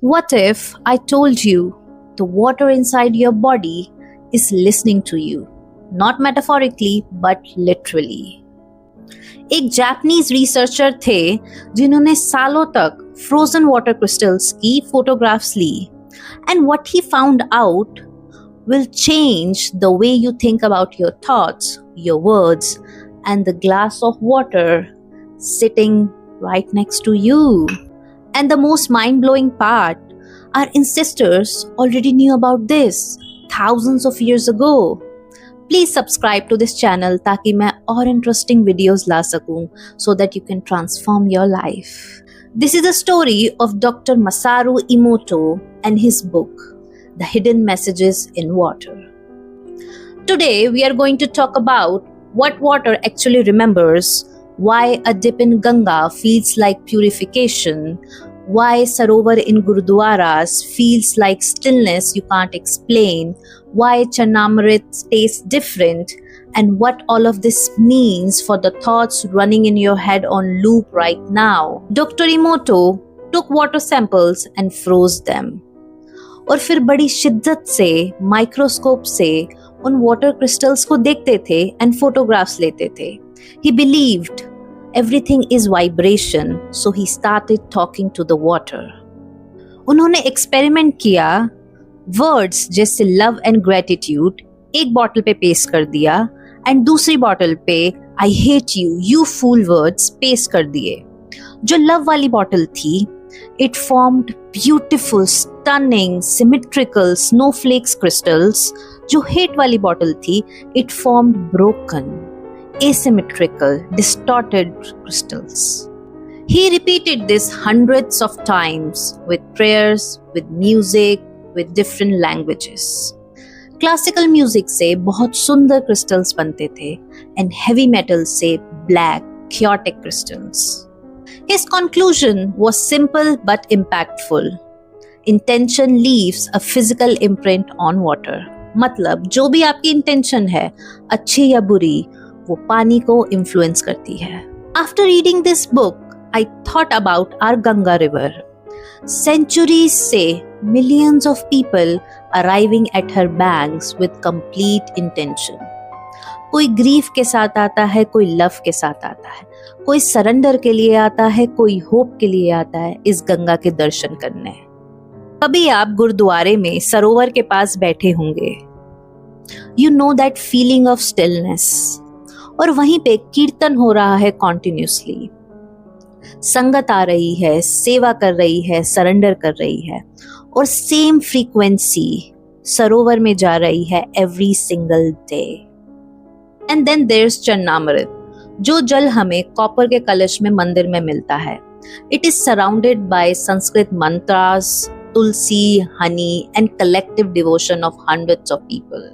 What if I told you the water inside your body is listening to you? Not metaphorically, but literally. एक Japanese researcher थे जिन्होंने सालों तक frozen water crystals की photographs ली and what he found out will change the way you think about your thoughts, your words, and the glass of water sitting right next to you. And the most mind-blowing part, our ancestors already knew about this thousands of years ago. Please subscribe to this channel ताकि मैं और interesting videos ला सकूं so that you can transform your life. This is a story of Dr. Masaru Emoto and his book, The Hidden Messages in Water. Today we are going to talk about what water actually remembers, why a dip in Ganga feels like purification, why Sarovar in Gurudwaras feels like stillness you can't explain, why Charnamrit tastes different, and what all of this means for the thoughts running in your head on loop right now. Dr. Emoto took water samples and froze them. और फिर बड़ी शिद्दत से microscope से उन water crystals को देखते थे एंड फोटोग्राफ्स लेते थे. He believed everything is vibration, so he started talking to the water. उन्होंने एक्सपेरिमेंट किया, वर्ड्स जैसे लव एंड ग्रेटिट्यूड एक बॉटल पे पेस्ट कर दिया एंड दूसरी बॉटल पे I hate you, you fool words paste कर दिए. जो लव वाली बॉटल थी, it formed beautiful, stunning, symmetrical snowflakes crystals. जो hate वाली बॉटल थी, it formed broken, asymmetrical, distorted crystals. He repeated this hundreds of times with prayers, with music, with different languages. Classical music से बहुत सुंदर crystals बनते थे and heavy metal से black, chaotic crystals. His conclusion was simple but impactful. Intention leaves a physical imprint on water. मतलब जो भी आपकी intention है, अच्छी या बुरी, वो पानी को influence करती है. After reading this book, I thought about our Ganga river. Centuries से millions of people arriving at her banks with complete intention. कोई ग्रीफ के साथ आता है, कोई लव के साथ आता है, कोई सरेंडर के लिए आता है, कोई होप के लिए आता है इस गंगा के दर्शन करने. कभी आप गुरुद्वारे में सरोवर के पास बैठे होंगे. You know that feeling of stillness. और वहीं पे कीर्तन हो रहा है कॉन्टिन्यूसली. संगत आ रही है, सेवा कर रही है, सरेंडर कर रही है और सेम फ्रीक्वेंसी सरोवर में जा रही है every single day. And then there's charanamrit, जो जल हमें कॉपर के कलश में मंदिर में मिलता है. It is surrounded by Sanskrit mantras, tulsi, honey and collective devotion of hundreds of people.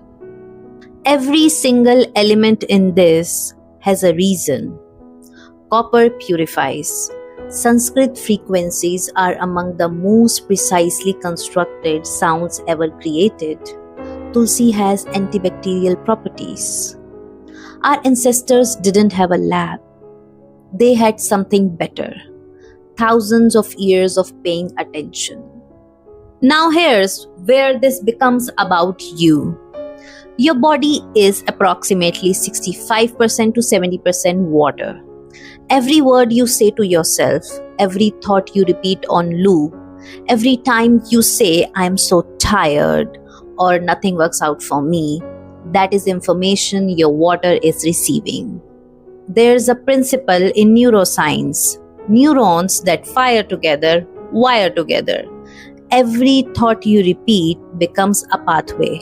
Every single element in this has a reason. Copper purifies. Sanskrit frequencies are among the most precisely constructed sounds ever created. Tulsi has antibacterial properties. Our ancestors didn't have a lab. They had something better. Thousands of years of paying attention. Now here's where this becomes about you. Your body is approximately 65% to 70% water. Every word you say to yourself, every thought you repeat on loop, every time you say, I'm so tired or nothing works out for me, that is information your water is receiving. There's a principle in neuroscience. Neurons that fire together, wire together. Every thought you repeat becomes a pathway.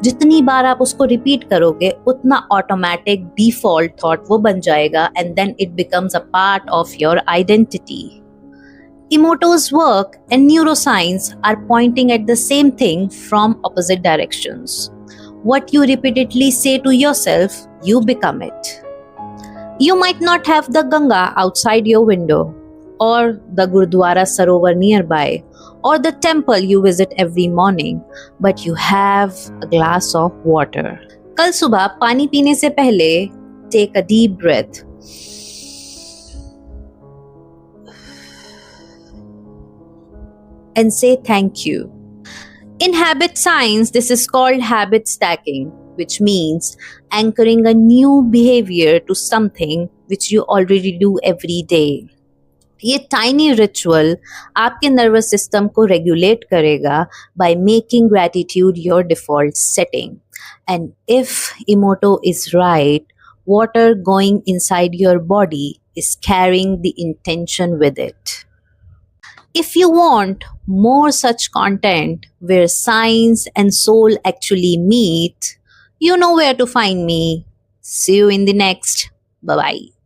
जितनी बार आप उसको repeat करोगे उतना automatic default thought वो बन जाएगा and then it becomes a part of your identity. Emoto's work and neuroscience are pointing at the same thing from opposite directions. What you repeatedly say to yourself, you become it. You might not have the Ganga outside your window, or the Gurudwara Sarovar nearby, or the temple you visit every morning, but you have a glass of water. कल सुबह पानी पीने से पहले take a deep breath. and say thank you. In habit science, this is called habit stacking, which means anchoring a new behavior to something which you already do every day. ये tiny ritual आपके nervous system को regulate करेगा by making gratitude your default setting. And if इमोटो is right, water going inside your body is carrying the intention with it. If you want more such content where science and soul actually meet, you know where to find me. See you in the next. Bye bye.